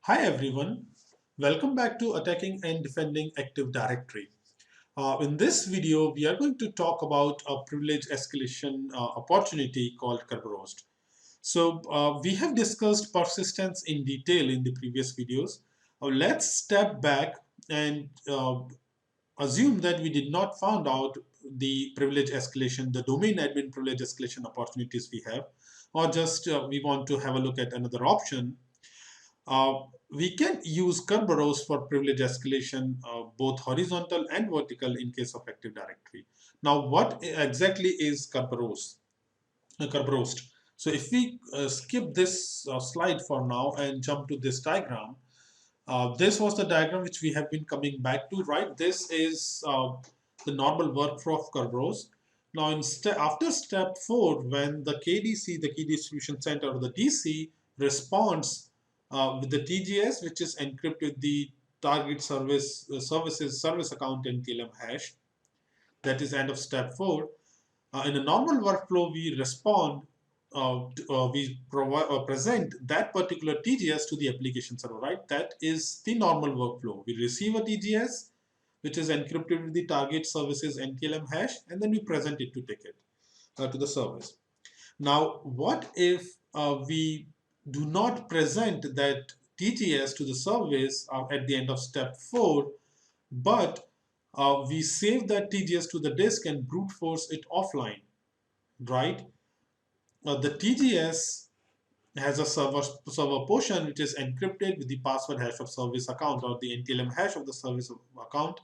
Hi everyone, welcome back to Attacking and Defending Active Directory. In this video, we are going to talk about a privilege escalation opportunity called Kerberoast. We have discussed persistence in detail in the previous videos. Let's step back and assume that we did not find out the privilege escalation, the domain admin privilege escalation opportunities we have, or just we want to have a look at another option. We can use Kerberoast for privilege escalation, both horizontal and vertical in case of Active Directory. Now, what exactly is Kerberoast? Kerberoast. So if we skip this slide for now and jump to this diagram, this was the diagram which we have been coming back to, right? This is the normal workflow of Kerberoast. Now, after step 4, when the KDC, the Key Distribution Center, or the DC responds with the TGS, which is encrypted the target service account and TLM hash, that is end of step 4. In a normal workflow, we respond, present that particular TGS to the application server, right? That is the normal workflow. We receive a TGS, which is encrypted with the target services NTLM hash, and then we present it to ticket to the service. Now, what if we do not present that TGS to the service at the end of step 4, but we save that TGS to the disk and brute force it offline, right? The TGS has a server portion which is encrypted with the password hash of service account or the NTLM hash of the service account.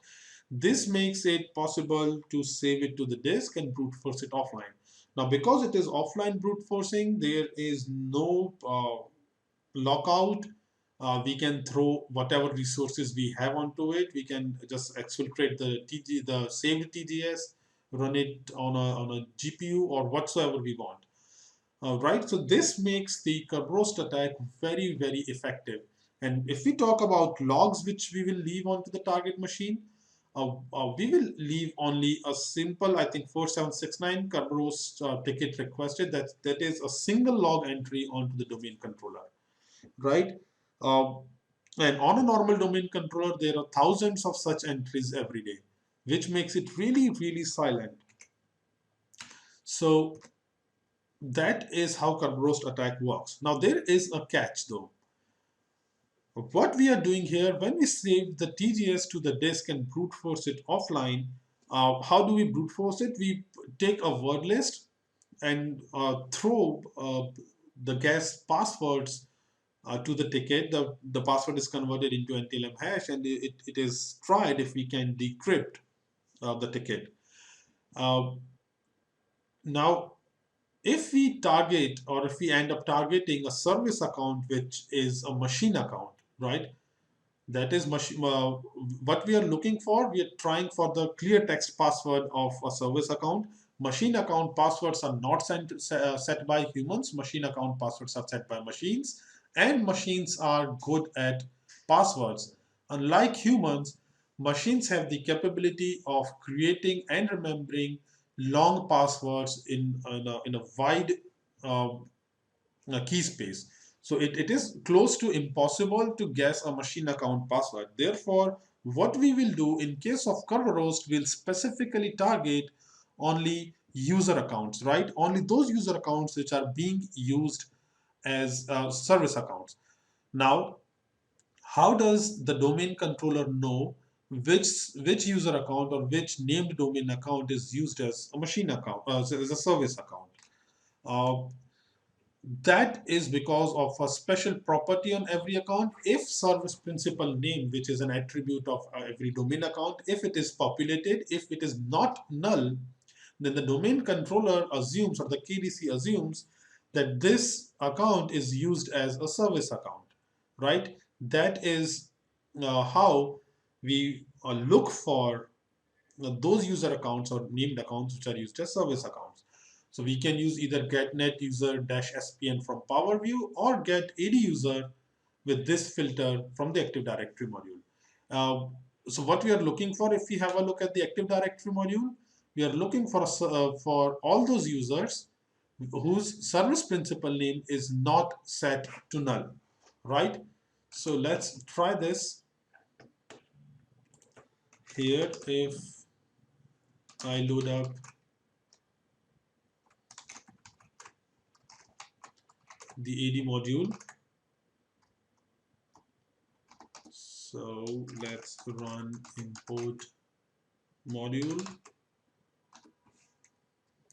This makes it possible to save it to the disk and brute force it offline. Now, because it is offline brute forcing, there is no lockout. We can throw whatever resources we have onto it. We can just exfiltrate the saved TGS, run it on a GPU or whatsoever we want. Right, so this makes the Kerberoast attack very, very effective. And if we talk about logs which we will leave onto the target machine, we will leave only a simple, I think 4769 Kerberoast ticket requested. That is a single log entry onto the domain controller, right? Uh, and on a normal domain controller, there are thousands of such entries every day, which makes it really, really silent. So that is how Kerberoast attack works. Now there is a catch though. What we are doing here, when we save the TGS to the disk and brute force it offline, how do we brute force it? We take a word list and throw the guest passwords to the ticket. The password is converted into NTLM hash, and it is tried if we can decrypt the ticket. Now, if we target or if we end up targeting a service account which is a machine account, right? That is what we are looking for. We are trying for the clear text password of a service account. Machine account passwords are not set by humans. Machine account passwords are set by machines, and machines are good at passwords. Unlike humans, machines have the capability of creating and remembering long passwords in a wide uh, key space. So it is close to impossible to guess a machine account password. Therefore, what we will do in case of Kerberoast, we'll specifically target only user accounts, right? Only those user accounts which are being used as service accounts. Now, how does the domain controller know which user account or which named domain account is used as a machine account, as a service account? Uh, that is because of a special property on every account. If service principal name, which is an attribute of every domain account, if it is populated, if it is not null, then the domain controller assumes, or the KDC assumes, that this account is used as a service account, right? That is how we look for those user accounts or named accounts which are used as service accounts. So we can use either getnet user -spn from PowerView or get AD user with this filter from the Active Directory module. So what we are looking for, if we have a look at the Active Directory module, we are looking for all those users whose service principal name is not set to null, right? So let's try this here. If I load up the AD module, so let's run import module,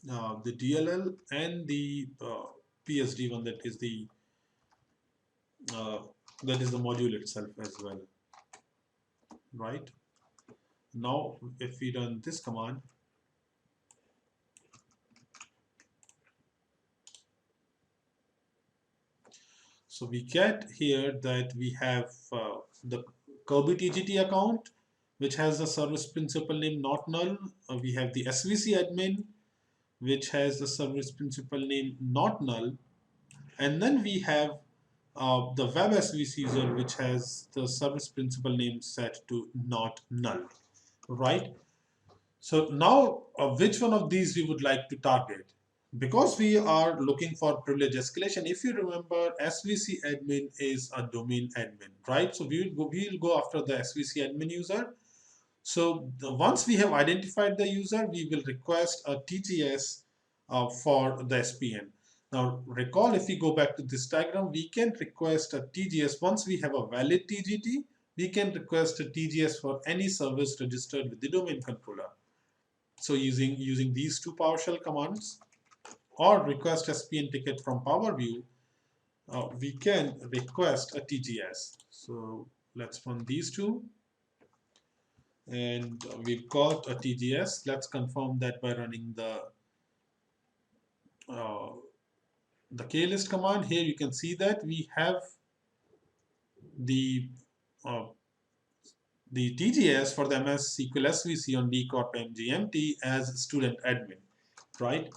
the DLL and the PSD one, uh, that is the module itself as well, right? Now if we run this command, so we get here that we have the Kirby TGT account, which has the service principal name not null. We have the SVC admin, which has the service principal name not null. And then we have the web SVC user, which has the service principal name set to not null, right? So now, which one of these we would like to target? Because we are looking for privilege escalation, if you remember, SVC admin is a domain admin, right? So we'll go after the SVC admin user. So once we have identified the user, we will request a TGS for the SPN. Now recall, if we go back to this diagram, we can request a TGS. Once we have a valid TGT, we can request a TGS for any service registered with the domain controller. So using these two PowerShell commands or request SPN ticket from PowerView, we can request a TGS. So let's run these two. And we've got a TGS. Let's confirm that by running uh, the klist command. Here you can see that we have the uh, the TGS for the MS SQL SVC on dcorp MGMT as student admin, right?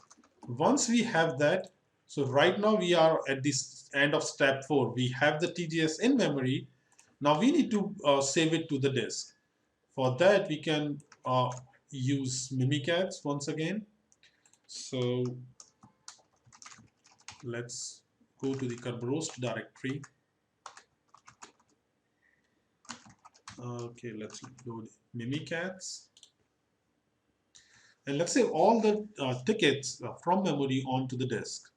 Once we have that, so right now we are at this end of step 4. We have the TGS in memory. Now we need to save it to the disk. For that, we can use Mimikatz once again. So let's go to the Kerberoast directory. Okay, let's load Mimikatz. And let's save all the tickets from memory onto the disk.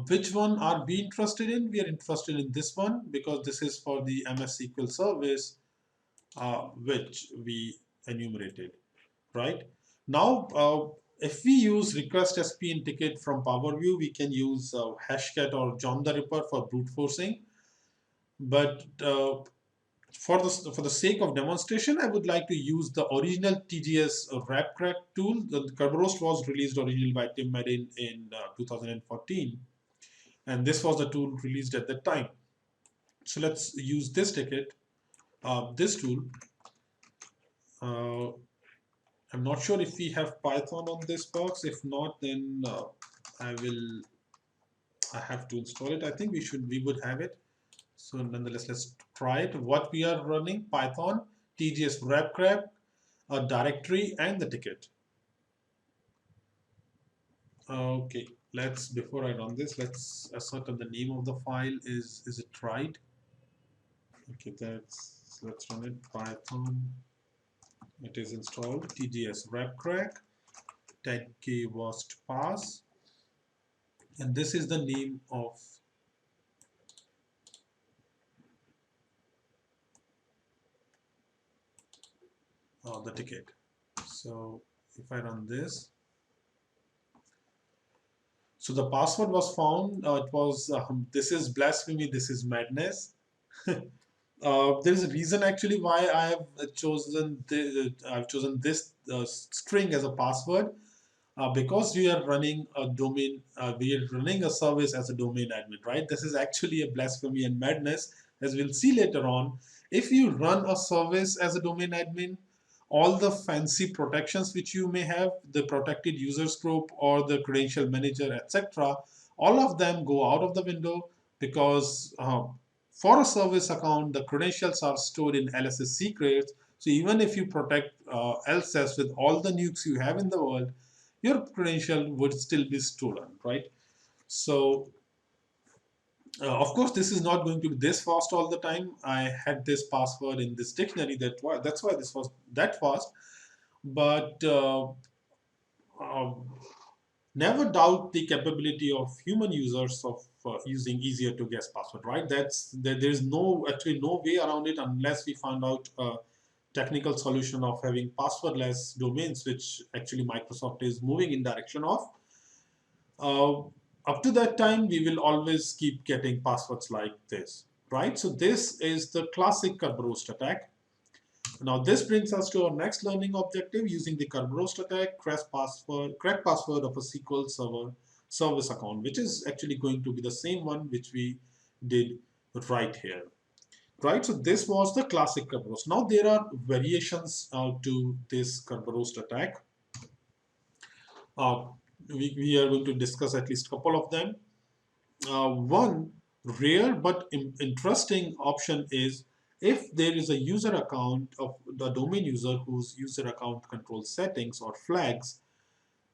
Which one are we interested in? We are interested in this one because this is for the MS SQL service which we enumerated, right? Now, if we use request SPN ticket from PowerView, we can use Hashcat or John the Ripper for brute forcing. But for the sake of demonstration, I would like to use the original TGS wrap crack tool. The Kerberoast was released originally by Tim Madden in 2014, and this was the tool released at that time. So let's use this ticket, this tool. I'm not sure if we have Python on this box. If not, then I have to install it. I think we would have it. So nonetheless, let's try it. What we are running: Python, TGS wrapcrack, a directory, and the ticket. Okay, before I run this, let's assert that the name of the file is it right? Okay, let's run it. Python. It is installed. TGS wrapcrack, 10k worst pass, and this is the name of the ticket. So if I run this, so the password was found. It was this is blasphemy, this is madness. There is a reason actually why I've chosen this string as a password. Because we are running a domain, we are running a service as a domain admin, right? This is actually a blasphemy and madness, as we'll see later on. If you run a service as a domain admin, all the fancy protections which you may have, the protected users group or the credential manager, etc., all of them go out of the window because for a service account, the credentials are stored in LSS secrets. So even if you protect LSS with all the nukes you have in the world, your credential would still be stolen, right? So Of course, this is not going to be this fast all the time. I had this password in this dictionary. That's why this was that fast. But um, never doubt the capability of human users of using easier to guess password. Right? There's no actually no way around it unless we find out a technical solution of having passwordless domains, which actually Microsoft is moving in direction of. uh, Up to that time, we will always keep getting passwords like this, right? So this is the classic Kerberoast attack. Now this brings us to our next learning objective using the Kerberoast attack, correct password of a SQL Server service account, which is actually going to be the same one which we did right here. Right, so this was the classic Kerberoast. Now there are variations to this Kerberoast attack. Uh, we are going to discuss at least a couple of them. One rare but interesting option is if there is a user account of the domain user whose user account control settings or flags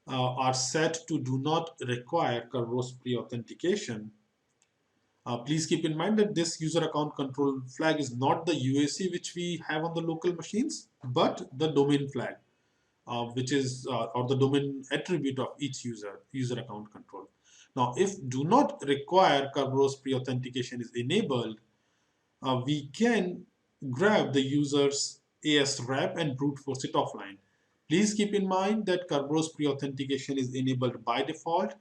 are set to do not require Kerberoast pre-authentication. Please keep in mind that this user account control flag is not the UAC which we have on the local machines, but the domain flag, which is or the domain attribute of each user account control. Now, if do not require Kerberoast pre-authentication is enabled, we can grab the user's AS rep and brute force it offline. Please keep in mind that Kerberoast pre-authentication is enabled by default,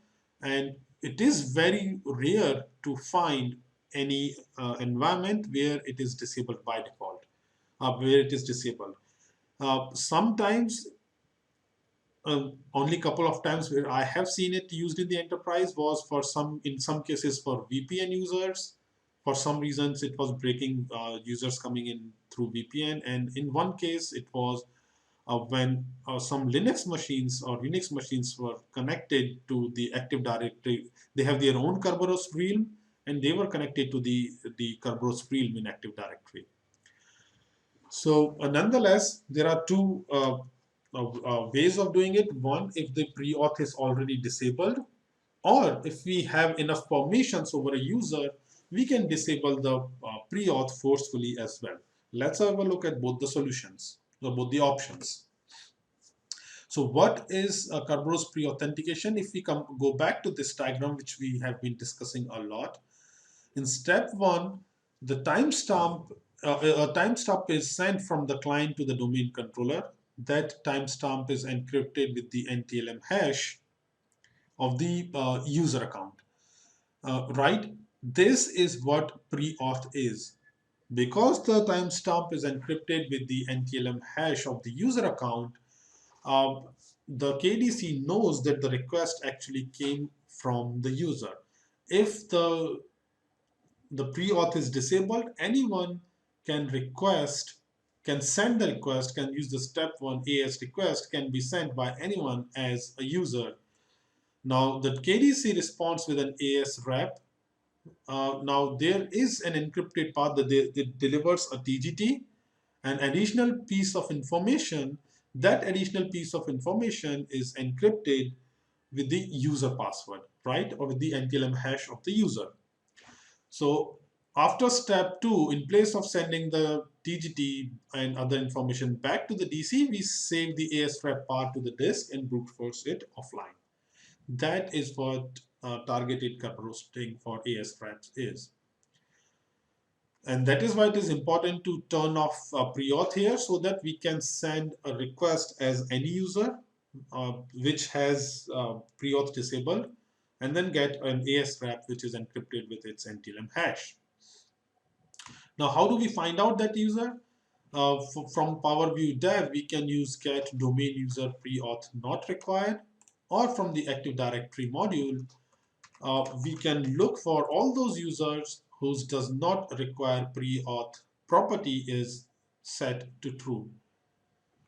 and it is very rare to find any environment where it is disabled by default, where it is disabled. Sometimes only couple of times where I have seen it used in the enterprise was for in some cases for VPN users. For some reasons, it was breaking users coming in through VPN, and in one case, it was when some Linux machines or Unix machines were connected to the Active Directory. They have their own Kerberoast realm, and they were connected to the Kerberoast realm in Active Directory. So nonetheless, there are two ways of doing it. One, if the pre-auth is already disabled, or if we have enough permissions over a user, we can disable the pre-auth forcefully as well. Let's have a look at both the solutions, or both the options. So what is Kerberoast pre-authentication? If we go back to this diagram, which we have been discussing a lot, in step one, the a timestamp is sent from the client to the domain controller. That timestamp is encrypted with the NTLM hash of the user account. Right? This is what pre-auth is. Because the timestamp is encrypted with the NTLM hash of the user account, uh, the KDC knows that the request actually came from the user. If the pre-auth is disabled, anyone can request, can send the request, can use the step one AS request, can be sent by anyone as a user. Now the KDC responds with an AS rep. Now there is an encrypted path that it delivers a TGT, an additional piece of information. That additional piece of information is encrypted with the user password, right? Or with the NTLM hash of the user. So after step two, in place of sending the TGT and other information back to the DC, we save the ASREP part to the disk and brute force it offline. That is what targeted Kerberoasting for ASREPs is. And that is why it is important to turn off pre-auth here so that we can send a request as any user which has pre-auth disabled, and then get an ASREP which is encrypted with its NTLM hash. Now, how do we find out that user? From PowerView Dev, we can use get domain user pre-auth not required, or from the Active Directory module, we can look for all those users whose does not require pre-auth property is set to true.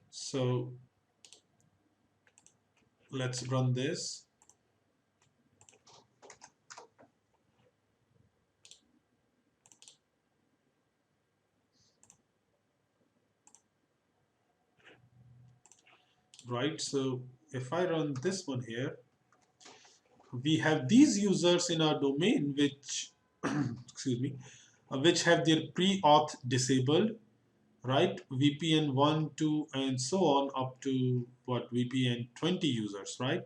So let's run this. Right, so if I run this one here, we have these users in our domain which excuse me, which have their pre-auth disabled, right? VPN 1, 2, and so on up to what VPN 20 users, right?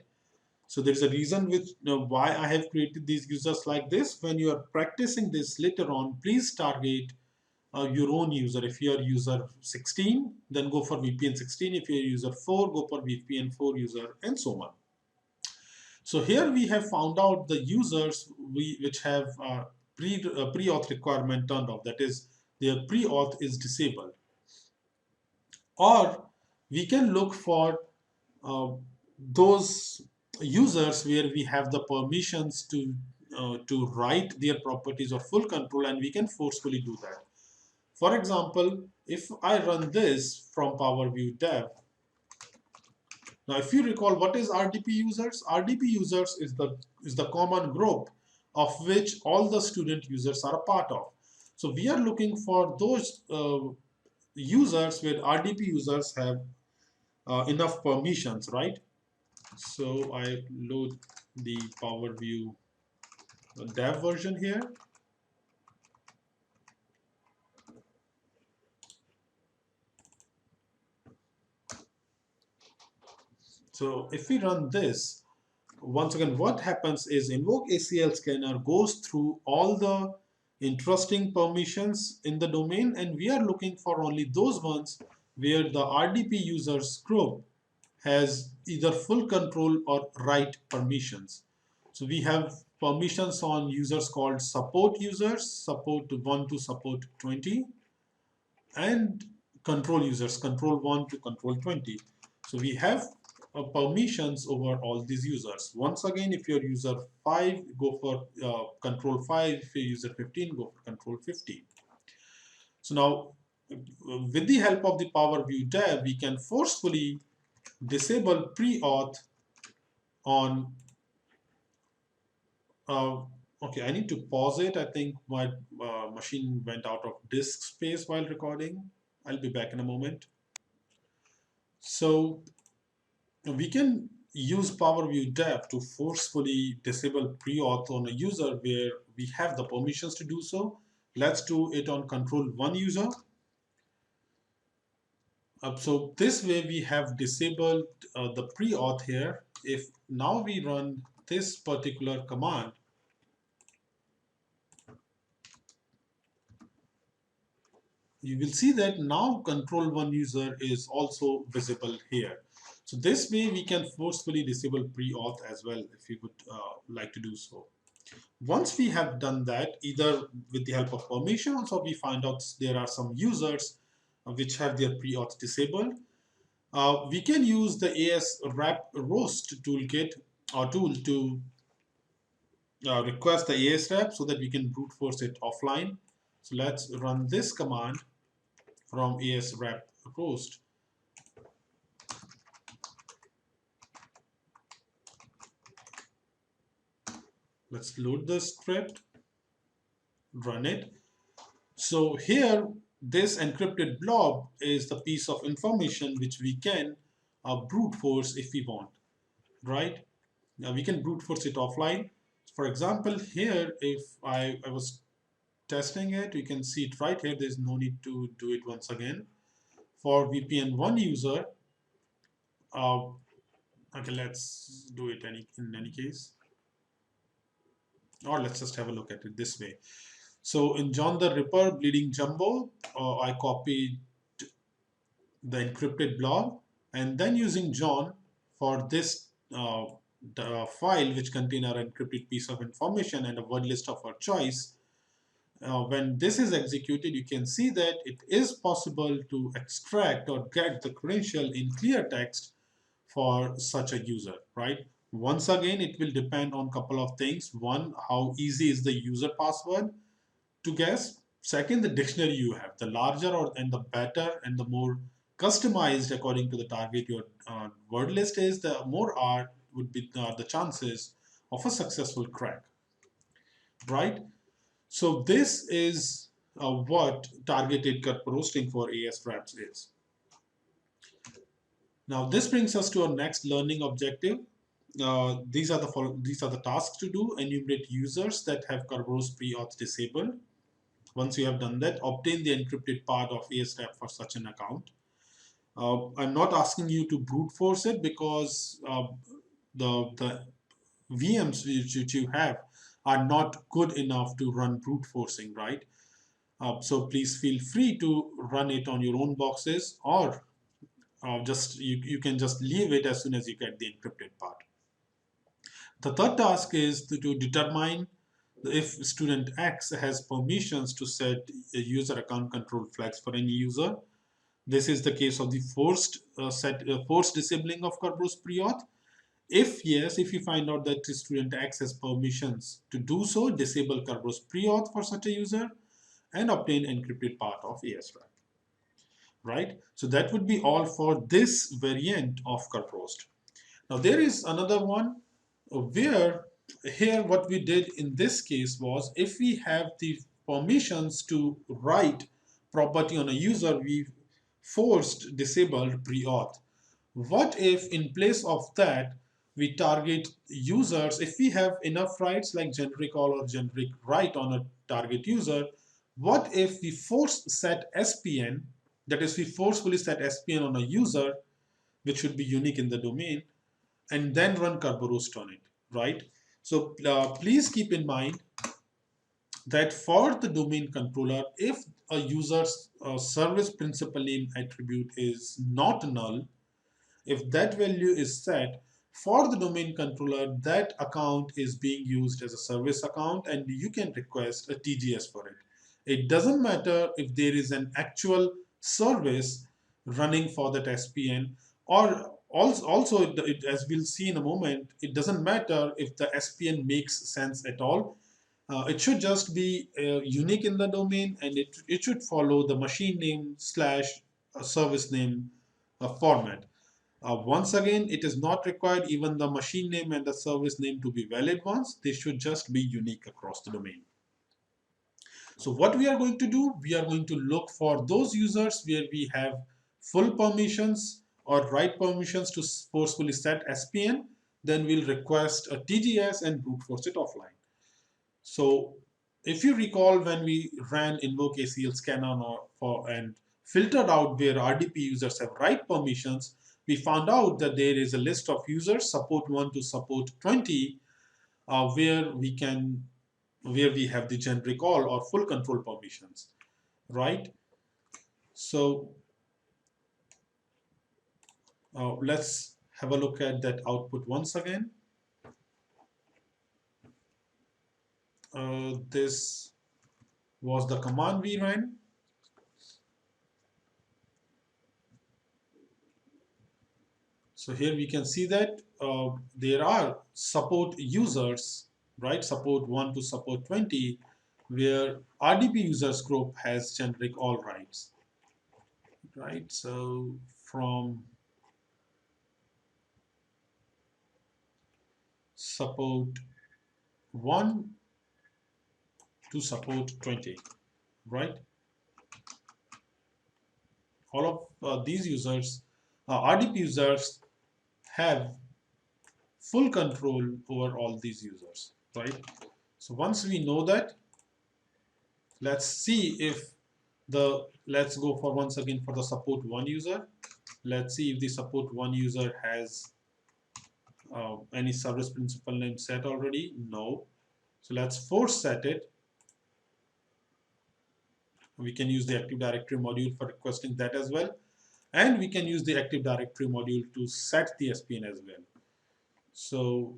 So there's a reason which why I have created these users like this. When you are practicing this later on, please target your own user. If you are user 16, then go for VPN 16. If you are user 4, go for VPN 4 user, and so on. So here we have found out the users which have pre-auth requirement turned off. That is, their pre-auth is disabled. Or we can look for uh, those users where we have the permissions to write their properties or full control, and we can forcefully do that. For example, if I run this from Power View Dev, now if you recall, what is RDP users? RDP users is the common group of which all the student users are a part of. So we are looking for those users where RDP users have enough permissions, right? So I load the Power View dev version here. So if we run this, once again, what happens is invoke ACL scanner goes through all the interesting permissions in the domain, and we are looking for only those ones where the RDP users group has either full control or write permissions. So we have permissions on users called support users, support 1 to support 20, and control users, control 1 to control 20. So we have permissions over all these users. Once again, if you're user 5, go for control 5. If you're user 15, go for control 15. So now, with the help of the Power View dev, we can forcefully disable pre-auth on okay, I need to pause it. I think my machine went out of disk space while recording. I'll be back in a moment. So we can use Power View dev to forcefully disable pre-auth on a user where we have the permissions to do so. Let's do it on control 1 user. So this way we have disabled the pre-auth here. If now we run this particular command, you will see that now control 1 user is also visible here. So this way we can forcefully disable pre-auth as well if you would like to do so. Once we have done that, either with the help of permissions or we find out there are some users which have their pre-auth disabled, we can use the AS wrap roast toolkit or tool to request the AS wrap so that we can brute force it offline. So let's run this command from AS wrap roast. Let's load the script, run it. So here, this encrypted blob is the piece of information which we can brute force if we want, right? Now we can brute force it offline. For example, here, if I was testing it, you can see it right here. There's no need to do it once again. For VPN 1 user, okay, let's do it in any case. Or let's just have a look at it this way. So in John the Ripper Bleeding Jumbo, I copied the encrypted blob, and then using John for this file which contain our encrypted piece of information and a word list of our choice. When this is executed, you can see that it is possible to extract or get the credential in clear text for such a user, right? Once again, it will depend on a couple of things. One, how easy is the user password to guess. Second, the dictionary you have. The larger and the better and the more customized according to the target your word list is, the more art would be the chances of a successful crack, right? So this is what targeted Kerberoasting for AS wraps is. Now this brings us to our next learning objective. these are the tasks to do. Enumerate users that have Kerberoast pre-auth disabled. Once you have done that, obtain the encrypted part of ASRAP for such an account. I'm not asking you to brute force it because the VMs which you have are not good enough to run brute forcing, right? So please feel free to run it on your own boxes, or just you can just leave it as soon as you get the encrypted part. The third task is to determine if student X has permissions to set a user account control flags for any user. This is the case of the forced disabling of Kerberoast pre-auth. If yes, if you find out that student X has permissions to do so, disable Kerberoast pre-auth for such a user and obtain encrypted part of ASRAP. Right? So that would be all for this variant of Kerberoast. Now there is another one where here what we did in this case was, if we have the permissions to write property on a user, we forced disabled pre-auth. What if in place of that we target users? If we have enough rights like generic all or generic write on a target user, what if we force set SPN, that is we forcefully set SPN on a user which should be unique in the domain, and then run Kerberoast on it, right? So please keep in mind that for the domain controller, if a user's service principal name attribute is not null, if that value is set for the domain controller, that account is being used as a service account and you can request a TGS for it. It doesn't matter if there is an actual service running for that SPN, or also as we'll see in a moment, it doesn't matter if the SPN makes sense at all. It should just be unique in the domain, and it should follow the machine name slash service name format. Once again, it is not required even the machine name and the service name to be valid ones. They should just be unique across the domain. So what we are going to do, we are going to look for those users where we have full permissions or write permissions to forcefully set SPN. Then we'll request a TGS and brute force it offline. So if you recall, when we ran invoke ACL scanner and filtered out where RDP users have write permissions, we found out that there is a list of users support 1 to support 20 where we have the generic all or full control permissions, right? So let's have a look at that output once again. This was the command we ran. So here we can see that there are support users, right? Support 1 to support 20, where RDP users group has generic all rights, right? So from support 1 to support 20, right? All of these users, RDP users, have full control over all these users, right? So once we know that, let's see if let's go for once again for the support 1 user. Let's see if the support 1 user has any service principal name set already. No. So let's force set it. We can use the Active Directory module for requesting that as well. And we can use the Active Directory module to set the SPN as well. So,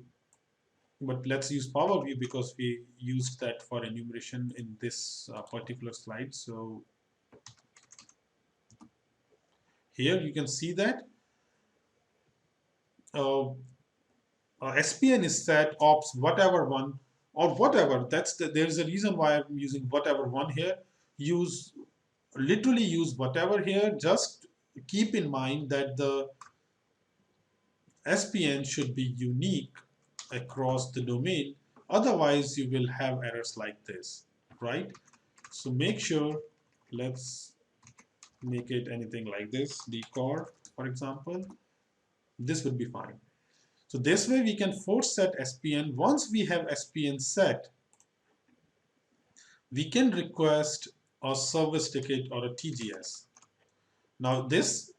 but let's use Power View because we used that for enumeration in this particular slide. So here you can see that SPN is set ops whatever one or whatever. There's a reason why I'm using whatever one here. Literally use whatever here. Just keep in mind that the SPN should be unique across the domain. Otherwise, you will have errors like this, right? So make sure, let's make it anything like this, decor, for example. This would be fine. So this way we can force set SPN. Once we have SPN set, we can request a service ticket or a TGS. Now this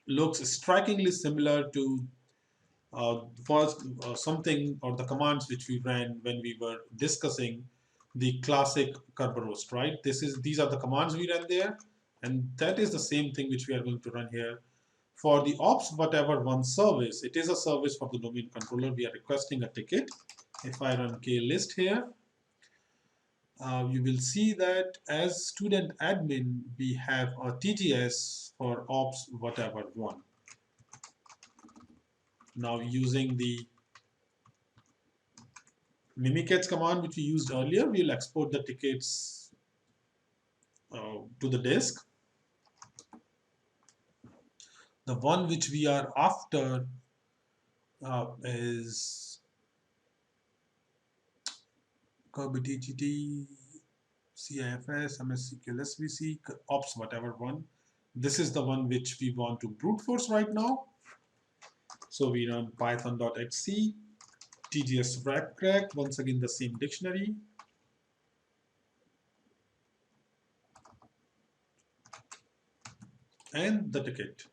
looks strikingly similar to first something or the commands which we ran when we were discussing the classic Kerberoast, right? These are the commands we ran there, and that is the same thing which we are going to run here. For the ops whatever one service, it is a service for the domain controller. We are requesting a ticket. If I run klist here, you will see that as student admin, we have a TGS for ops whatever one. Now using the mimikatz command which we used earlier, we'll export the tickets to the disk. The one which we are after is KBTGT, CIFS, MSSQL, SVC, ops, whatever one. This is the one which we want to brute force right now. So we run python.xc, tgs wrap crack, once again the same dictionary. And the ticket.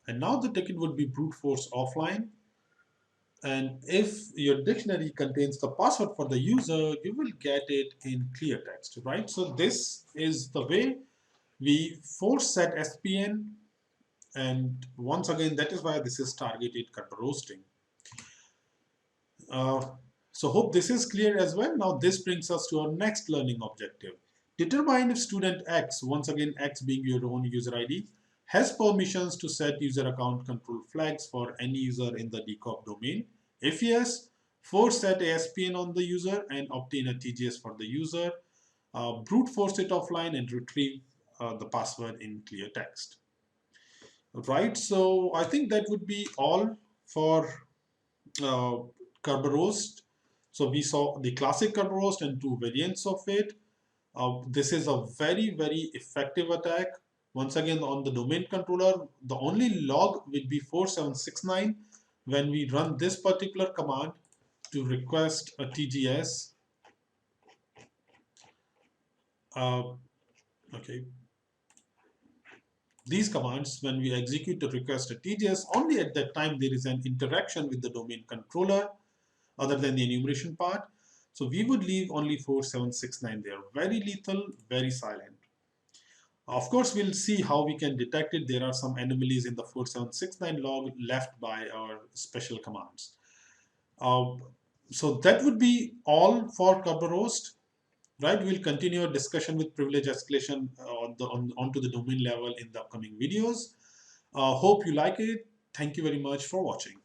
And now the ticket would be brute force offline. And if your dictionary contains the password for the user, you will get it in clear text, right? So this is the way we force set SPN. And once again, that is why this is targeted Kerberoasting. So hope this is clear as well. Now this brings us to our next learning objective. Determine if student X, once again X being your own user ID, has permissions to set user account control flags for any user in the DCOP domain. If yes, force set ASPN on the user and obtain a TGS for the user. Brute force it offline and retrieve the password in clear text. Right, so I think that would be all for uh, Kerberoast. So we saw the classic Kerberoast and two variants of it. This is a very, very effective attack. Once again, on the domain controller, the only log will be 4769 when we run this particular command to request a TGS. Okay. These commands, when we execute to request a TGS, only at that time there is an interaction with the domain controller other than the enumeration part. So we would leave only 4769 there. Very lethal, very silent. Of course, we'll see how we can detect it. There are some anomalies in the 4769 log left by our special commands. So that would be all for Kerberoast. Right, we'll continue our discussion with privilege escalation onto the domain level in the upcoming videos. Hope you like it. Thank you very much for watching.